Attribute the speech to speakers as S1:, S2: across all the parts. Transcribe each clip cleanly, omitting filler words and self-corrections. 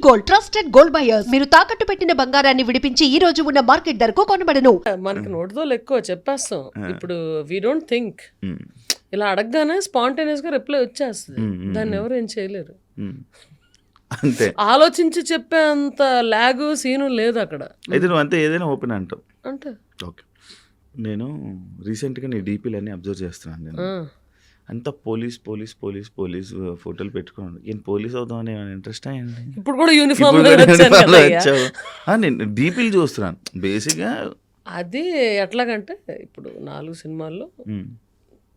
S1: Gold, trusted gold buyers. మీరు తాకట్టు పెట్టిన బంగారాన్ని విడిపించి ఈ రోజు ఉన్న మార్కెట్ ధరకు కొనబడను.
S2: మనకి నోటితో ఎక్కువ చెప్పేస్తాం. ఇప్పుడు వీ డోంట్ థింక్, ఇలా అడగగానే స్పాంటేనియస్ గా రిప్లై వచ్చేస్తుంది. దాన్ని ఎవరు ఏం చేయలేరు.
S3: అంతే,
S2: ఆలోచించి చెప్పే అంత లాగు సీను లేదు అక్కడ.
S3: అయితే నువ్వు అంతే ఏదైనా ఓపెన్ అంటావు.
S2: అంటే
S3: ఓకే, నేను రీసెంట్గా నీ డీపీలన్నీ అబ్జర్వ్ చేస్తున్నాను. నేను అంతా పోలీస్ పోలీస్ పోలీస్ పోలీస్ ఫోటోలు పెట్టుకున్నాను. నేను పోలీస్ అవుదామని ఇంట్రెస్ట్ అయ్యండి.
S2: ఇప్పుడు కూడా యూనిఫామ్
S3: నేను డీపీలు చూస్తున్నాను బేసిక్గా.
S2: అది ఎట్లాగంటే ఇప్పుడు 4 సినిమాల్లో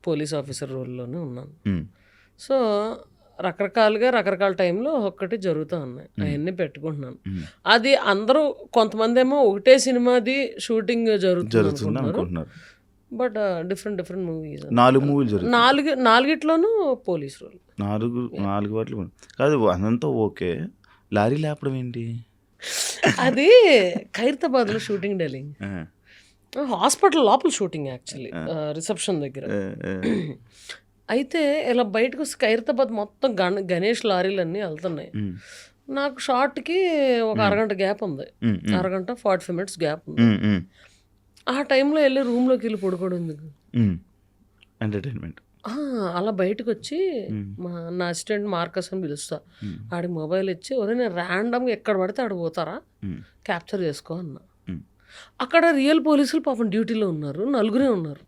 S2: పోలీస్ ఆఫీసర్ రోల్లోనే ఉన్నాను. సో రకరకాలుగా రకరకాల టైంలో ఒక్కటి జరుగుతూ ఉన్నాయి. అవన్నీ పెట్టుకుంటున్నాను. అది అందరూ కొంతమంది ఏమో ఒకటే సినిమాది షూటింగ్ జరుగుతుంది అనుకుంటున్నారు. But different movies.
S3: 4 మూవీలు జరుగుతాయి.
S2: నాలుగిట్లోనూ పోలీస్ రోల్.
S3: 4 వాటిలో కాదు, అదంతా ఓకే. లారీ లేపడం ఏంటి?
S2: అది ఖైరతాబాద్లో షూటింగ్ డెలింగ్, హాస్పిటల్ లోపల షూటింగ్ యాక్చువల్లీ, రిసెప్షన్ దగ్గర. అయితే ఇలా బయటకు వస్తే ఖైరతాబాద్ మొత్తం గణేష్ లారీలు అన్నీ వెళ్తున్నాయి. నాకు షార్ట్కి ఒక అరగంట గ్యాప్ ఉంది, అరగంట 45 minutes గ్యాప్ ఉంది. ఆ టైంలో వెళ్ళి రూమ్లోకి వెళ్ళి పడుకోవడం ఎందుకు,
S3: ఎంటర్టైన్మెంట్.
S2: అలా బయటకు వచ్చి నా అసిస్టెంట్ మార్కస్ అని పిలుస్తా. ఆడికి మొబైల్ ఇచ్చి, ఒరే నేను ర్యాండమ్గా ఎక్కడ పడితే ఆడ పోతారా, క్యాప్చర్ చేసుకో అన్న. అక్కడ రియల్ పోలీసులు పాపం డ్యూటీలో ఉన్నారు, 4 ఉన్నారు.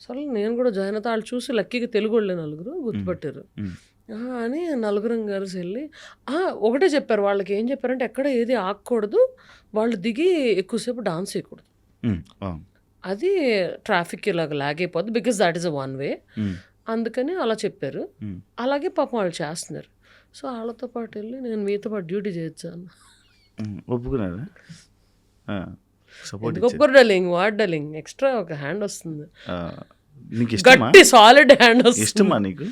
S2: సరే నేను కూడా జాయిన్ అవుతా. వాళ్ళు చూసి లక్కీగా తెలుగు వాళ్ళే 4 గుర్తుపట్టారు అని 4 కలిసి వెళ్ళి ఒకటే చెప్పారు. వాళ్ళకి ఏం చెప్పారంటే ఎక్కడ ఏది ఆగకూడదు, వాళ్ళు దిగి ఎక్కువసేపు డాన్స్ చేయకూడదు, అది ట్రాఫిక్ ఇలాగ లాగ్ అయిపోద్ది, because that is a one way. అందుకని అలా చెప్పారు. అలాగే పాపం వాళ్ళు చేస్తున్నారు. సో వాళ్ళతో పాటు వెళ్ళి నేను మీతో పాటు డ్యూటీ చేయొచ్చాను.
S3: ఒప్పుకున్నారా?
S2: ఒప్పుకోరు డలింగ్, వాట్ డలింగ్, ఎక్స్ట్రా ఒక హ్యాండ్ వస్తుంది,
S3: నీకు
S2: గట్టి సాలిడ్ హ్యాండ్ వస్తుంది.
S3: ఇష్టమా నీకు?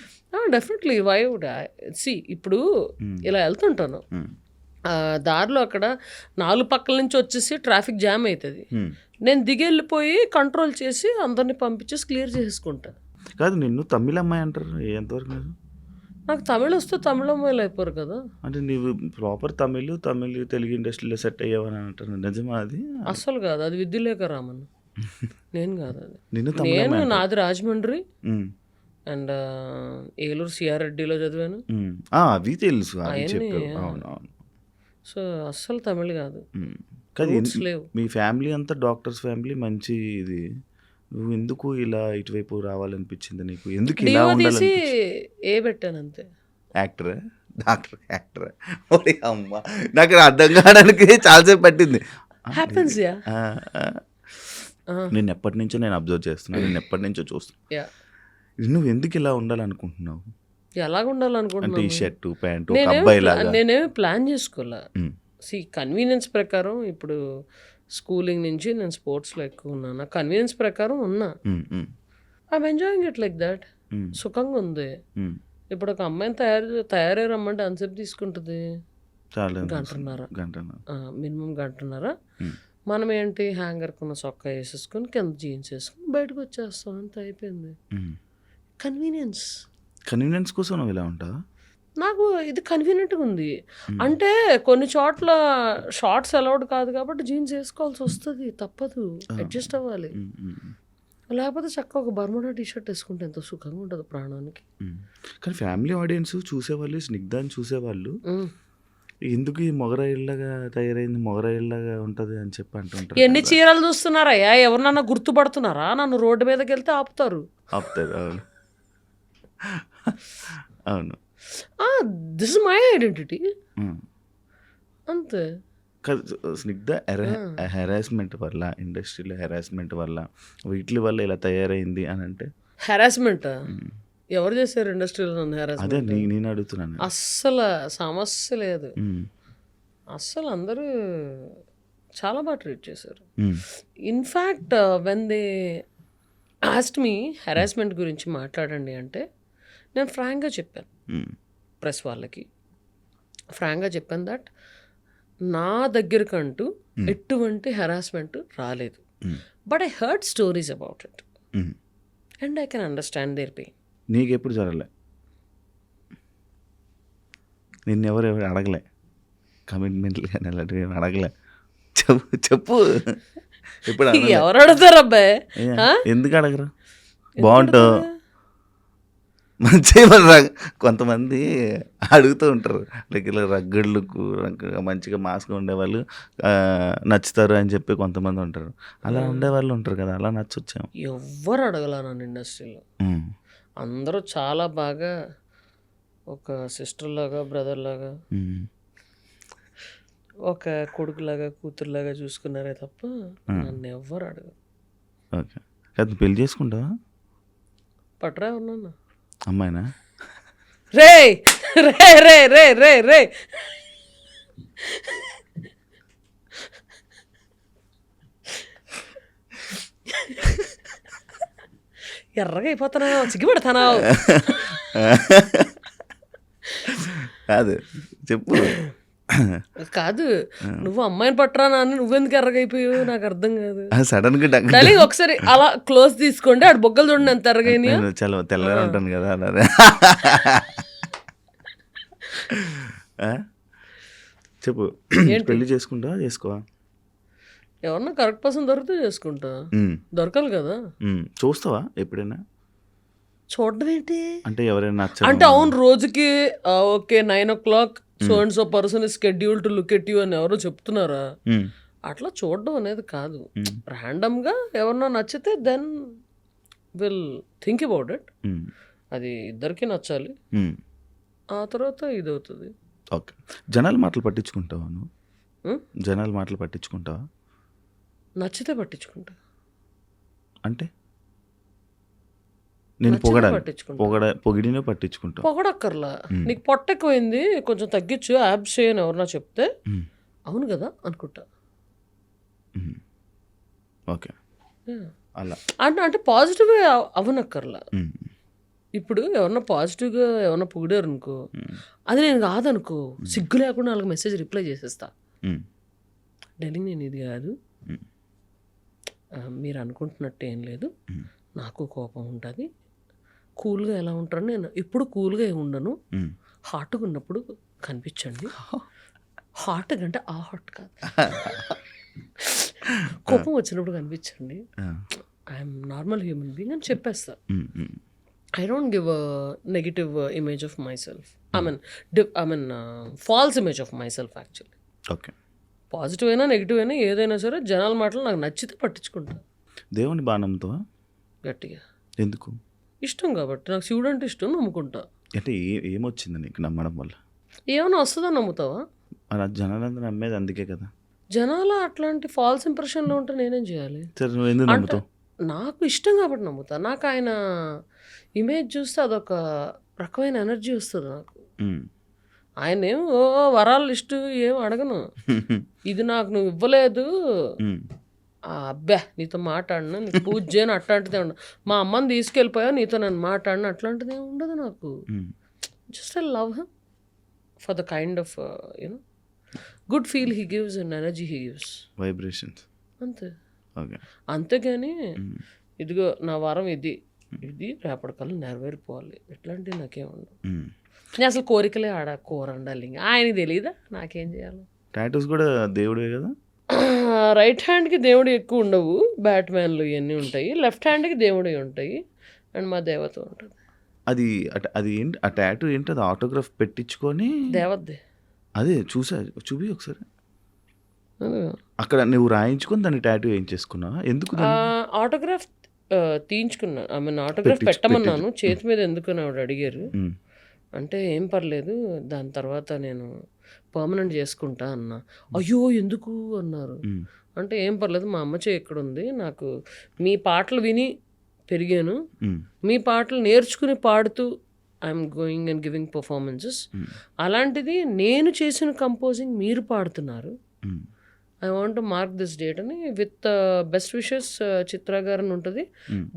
S2: డెఫినెట్లీ. వై వుడ్ సి, ఇప్పుడు ఇలా వెళ్తుంటాను, దారిలో అక్కడ 4 పక్కల నుంచి వచ్చేసి ట్రాఫిక్ జామ్ అవుతుంది. నేను దిగి వెళ్ళిపోయి కంట్రోల్ చేసి అందరినీ పంపించేసి క్లియర్ చేసుకుంటాను.
S3: కాదు, నిన్ను తమిళ అమ్మాయి అంటారు ఎంతవరకు?
S2: నాకు తమిళ వస్తే తమిళ అమ్మాయిలు అయిపోరు కదా.
S3: అంటే నీవు ప్రాపర్ తమిళ్ తెలుగు ఇండస్ట్రీలో సెట్ అయ్యావని అంటారు, నిజమా? అది
S2: అస్సలు కాదు, అది విద్యులేఖ రామన్. నేను కాదు అది. నేను నాది రాజమండ్రి అండ్ ఏలూరు సిఆర్ రెడ్డిలో చదివాను.
S3: అవి తెలుసు.
S2: సో అస్సలు తమిళ్ కాదు.
S3: మీ ఫ్యామిలీ అంతా డాక్టర్స్ ఫ్యామిలీ, మంచి ఇది. నువ్వు ఎందుకు ఇలా ఇటువైపు రావాలనిపించింది నీకు? ఎందుకు ఇలా ఉండాలి?
S2: ఏ పెట్టాను అంతే.
S3: యాక్టరా, డాక్టర్, యాక్టరా? అమ్మా, నాకు అర్థం కావడానికి చాలాసేపు పట్టింది. నేను ఎప్పటి నుంచో నేను అబ్జర్వ్ చేస్తున్నాను, నేను ఎప్పటి నుంచో చూస్తున్నా. నువ్వు ఎందుకు ఇలా ఉండాలనుకుంటున్నావు?
S2: ఎలాగ ఉండాలనుకుంటున్నావు?
S3: ఈ షర్టు ప్యాంటు అబ్బాయి లాగా
S2: నేనేమి ప్లాన్ చేసుకోలే. సి కన్వీనియన్స్ ప్రకారం ఇప్పుడు స్కూలింగ్ నుంచి నేను స్పోర్ట్స్లో ఎక్కువ ఉన్నాను, కన్వీనియన్స్ ప్రకారం ఉన్నా. I'm enjoying it like that. సుఖంగా ఉంది. ఇప్పుడు ఒక అమ్మాయిని తయారై రమ్మంటే ఎంతసేపు తీసుకుంటుంది? గంటన్నర, మినిమం గంటన్నర. మనం ఏంటి, హ్యాంగర్కున్న సొక్కా వేసేసుకొని కింద జీన్స్ వేసుకొని బయటకు వచ్చేస్తాం, అంత అయిపోయింది.
S3: కన్వీనియన్స్ కోసం నువ్వు ఇలా ఉంటావా?
S2: నాకు ఇది కన్వీనియంట్గా ఉంది. అంటే కొన్ని చోట్ల షార్ట్స్ అలౌడ్ కాదు కాబట్టి జీన్స్ వేసుకోవాల్సి వస్తుంది, తప్పదు, అడ్జస్ట్ అవ్వాలి. లేకపోతే చక్కగా ఒక బర్ముడా టీషర్ట్ వేసుకుంటే ఎంతో సుఖంగా ఉంటుంది ప్రాణానికి.
S3: కానీ ఫ్యామిలీ ఆడియన్స్ చూసేవాళ్ళు, స్నిగ్ధాన్ని చూసేవాళ్ళు, ఎందుకు ఈ మొగరాయిల్లాగా తయారైంది, మొగరాయిల్లాగా ఉంటుంది అని చెప్పి అంటుంటారు.
S2: ఎన్ని చీరలు చూస్తున్నారయ్యా, ఎవరినన్నా గుర్తుపడుతున్నారా? నన్ను రోడ్డు మీదకి వెళ్తే ఆపుతారు.
S3: అవును అవును.
S2: దిస్ ఇస్ మై ఐడెంటిటీ అంతే.
S3: స్నిగ్ధ హెరాస్మెంట్ వల్ల, ఇండస్ట్రీలో హెరాస్మెంట్ వల్ల, వీటి వల్ల ఇలా తయారైంది అని అంటే?
S2: హెరాస్మెంట్ ఎవరు చేశారు ఇండస్ట్రీలో నన్ను హెరాస్మెంట్?
S3: అదే నేను అడుగుతున్నాను.
S2: అస్సలు సమస్య లేదు, అస్సలు అందరూ చాలా బాగా ట్రీట్ చేశారు. In fact when they asked me harassment గురించి మాట్లాడండి అంటే నేను ఫ్రాంక్గా చెప్పాను, ప్రెస్ వాళ్ళకి ఫ్రాంక్గా చెప్పాను దట్ నా దగ్గరకంటూ ఎటువంటి హెరాస్మెంట్ రాలేదు, but I heard stories about it and I can understand their pain.
S3: నీకు ఎప్పుడు జరగలే? నిన్నెవరు అడగలే? కమిట్మెంట్లు కానీ అలాంటివి ఏం అడగలే. చెప్పు ఇప్పుడు అడగలే.
S2: ఎవరు అడుగుతారు అబ్బాయి?
S3: ఎందుకు అడగరు? బాగుంటావు మంచిగా. కొంతమంది అడుగుతూ ఉంటారు లైక్ ఇలా రగ్గడ్లకు మంచిగా మాస్గా ఉండేవాళ్ళు నచ్చుతారు అని చెప్పి కొంతమంది ఉంటారు. అలా ఉండేవాళ్ళు ఉంటారు కదా, అలా నచ్చొచ్చాము.
S2: ఎవ్వరు అడగలా నన్ను ఇండస్ట్రీలో. అందరూ చాలా బాగా ఒక సిస్టర్ లాగా, బ్రదర్ లాగా, ఒక కొడుకులాగా, కూతురులాగా చూసుకున్నారే తప్ప నన్ను ఎవ్వరు అడగరు.
S3: ఓకే, అది పెళ్లి చేసుకుంటావా?
S2: పట్రా ఉన్నాను
S3: అమ్మాయినా?
S2: రే రే రే రే రే రే ఎర్రగా అయిపోతున్నావు, సిగ్గుపడుతున్నావు.
S3: కాదు చెప్పు.
S2: కాదు, నువ్వు అమ్మాయిని పట్టరా అని నువ్వెందుకు ఎర్రగా అయిపోయావు నాకు అర్థం కాదు.
S3: సడన్ గా
S2: డార్లింగ్ ఒకసారి అలా క్లోజ్ తీసుకోండి, ఆడు బొగ్గలు చూడండి ఎంత ఎర్రగైనాయో.
S3: చాలా తెల్లగా ఉంటాను కదా అన్నది. చెప్పు, పెళ్లి చేసుకుంటావా చేసుకోవా?
S2: ఎవరన్నా కరెక్ట్ పర్సన్ దొరికితే చేసుకుంటా. దొరకాలి కదా.
S3: చూస్తావా ఎప్పుడైనా?
S2: చూడడం ఏంటి
S3: అంటే ఎవరైనా
S2: అంటే అవును రోజుకి okay 9 o'clock so and so person is schedule to look at you అని ఎవరో చెప్తున్నారా? అట్లా చూడడం అనేది కాదు. ర్యాండమ్గా ఎవరన్నా నచ్చితే then will think about it. అది ఇద్దరికి నచ్చాలి, ఆ తర్వాత ఇది అవుతుంది.
S3: ఓకే, జనాల మాటలు పట్టించుకుంటావా నువ్వు? జనాల మాటలు పట్టించుకుంటావా?
S2: నచ్చితే పట్టించుకుంటా.
S3: అంటే నేను పొగిడినే పట్టించుకుంటా.
S2: పొగడక్కర్లా, నీకు పొట్ట ఎక్కువైంది కొంచెం తగ్గించు యాబ్స్ చేయని ఎవరన్నా చెప్తే అవును కదా అనుకుంటా.
S3: ఓకే, అలా
S2: అంటే పాజిటివ్గా అవనక్కర్లా. ఇప్పుడు ఎవరన్నా పాజిటివ్గా ఎవరన్నా పొగిడారు అనుకో, అది నేను కాదనుకో, సిగ్గు లేకుండా వాళ్ళకి మెసేజ్ రిప్లై చేసేస్తా. ఢిల్లీ నేను ఇది కాదు, మీరు అనుకుంటున్నట్టు ఏం లేదు, నాకు కోపం ఉంటుంది, కూల్గా ఎలా ఉంటారని నేను ఎప్పుడు కూల్గా ఉండను, హాట్గా ఉన్నప్పుడు కనిపించండి. హాట్ అంటే ఆ హాట్ కాదు, కోపం వచ్చినప్పుడు కనిపించండి, ఐఎమ్ నార్మల్ హ్యూమన్ బీయింగ్ అని చెప్పేస్తా. I don't give a negative image of myself, I mean false image of myself actually.
S3: Okay,
S2: positive అయినా నెగిటివ్ అయినా ఏదైనా సరే జనాల మాటలు నాకు నచ్చితే పట్టించుకుంటా.
S3: దేవుని బాణంతో
S2: గట్టిగా
S3: ఎందుకు?
S2: ఇష్టం కాబట్టి, నాకు శివుడు అంటే ఇష్టం, నమ్ముకుంటా.
S3: అంటే ఏమొచ్చింది నీకు నమ్మడం వల్ల?
S2: ఏమైనా వస్తుందని నమ్ముతావా?
S3: అలా జనాలందరూ నమ్మేది అందుకే కదా.
S2: జనాల అట్లాంటి ఫాల్స్ ఇంప్రెషన్లో ఉంటే నేనేం చేయాలి?
S3: సరే, నువ్వు ఎందుకు నమ్ముతావు?
S2: నాకు ఇష్టం కాబట్టి నమ్ముతా. నాకు ఆయన ఇమేజ్ చూస్తే అదొక రకమైన ఎనర్జీ వస్తుంది నాకు. ఆయన ఏం వరాలు లిస్టు ఏం అడగను, ఇది నాకు నువ్వు ఇవ్వలేదు, అబ్బా నీతో మాట్లాడినా, నీకు పూజ చేయను అట్లాంటిదే ఉండదు, మా అమ్మని తీసుకెళ్ళిపోయా నీతో నేను మాట్లాడినా అట్లాంటిది ఏమి ఉండదు నాకు. Just I love him for the kind of you know good feel he gives and energy he gives,
S3: vibrations
S2: అంతే.
S3: ఓకే,
S2: అంతేగాని ఇదిగో నా వరం ఇది రేపటికల్లా నెరవేరిపోవాలి ఇట్లాంటివి నాకేం ఉండవు. నేను అసలు కోరికలే కోరండాలి, ఆయనకి తెలియదా నాకేం చేయాలి.
S3: టాటూస్ కూడా దేవుడే కదా.
S2: రైట్ హ్యాండ్కి దేవుడు ఎక్కువ ఉండవు, బ్యాట్మ్యాన్లు ఇవన్నీ ఉంటాయి, లెఫ్ట్ హ్యాండ్కి దేవుడు ఉంటాయి, అండ్ మా దేవత ఉంటుంది.
S3: అది ఏంటి ఆ టాటూ ఏంటి? అది ఆటోగ్రాఫ్ పెట్టించుకొని
S2: దేవతదే.
S3: అదే చూపి ఒకసారి. అక్కడ నువ్వు రాయించుకొని దాన్ని టాటూ ఏం చేసుకున్నావా? ఎందుకు
S2: ఆటోగ్రాఫ్ తీయించుకున్నాను, ఐ మీన్ ఆటోగ్రాఫ్ పెట్టమన్నాను, చేతి మీద ఎందుకు అని ఆవిడ అడిగారు. అంటే ఏం పర్లేదు దాని తర్వాత నేను పర్మనెంట్ చేసుకుంటా అన్నా. అయ్యో ఎందుకు అన్నారు. అంటే ఏం పర్లేదు మా అమ్మ చేయి ఎక్కడ ఉంది, నాకు మీ పాటలు విని పెరిగాను, మీ పాటలు నేర్చుకుని పాడుతూ I'm going and giving performances, అలాంటిది నేను చేసిన కంపోజింగ్ మీరు పాడుతున్నారు, I want to mark this date అని విత్ బెస్ట్ విషెస్ చిత్ర గారు అని ఉంటుంది,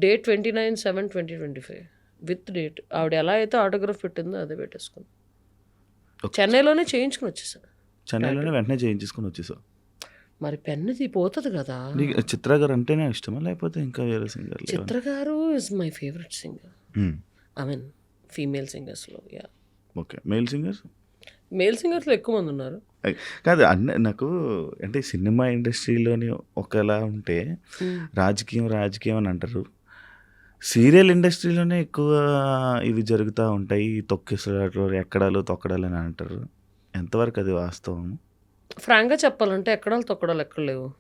S2: డేట్ 29/7/2025 విత్ డేట్. ఆవిడ ఎలా అయితే ఆటోగ్రాఫ్ పెట్టిందో అదే పెట్టేసుకుంది. చెన్నైలోనే చేయించుకుని వచ్చేసా.
S3: చెన్నైలోనే వెంటనే చేయించుకుని వచ్చేసావు.
S2: మరి పెన్నది పోతుంది కదా.
S3: చిత్ర గారు అంటేనే ఇష్టమా లేకపోతే ఇంకా వేరే సింగర్?
S2: చిత్ర గారు is my favourite singer, I mean female సింగర్స్లో. Yeah,
S3: okay. Male singers
S2: male సింగర్స్లో ఎక్కువ మంది ఉన్నారు.
S3: కాదు నాకు అంటే సినిమా ఇండస్ట్రీలోని ఒకలా ఉంటే రాజకీయం అని అంటారు. సీరియల్ ఇండస్ట్రీలోనే ఎక్కువ ఇవి జరుగుతూ ఉంటాయి. తొక్కిసలాట్లు, ఎక్కడాలు తొక్కడాలు అని అంటారు. ఎంతవరకు అది వాస్తవం?
S2: ఫ్రాంక్గా చెప్పాలంటే ఎక్కడాలు తొక్కడాలు ఎక్కడ లేవు.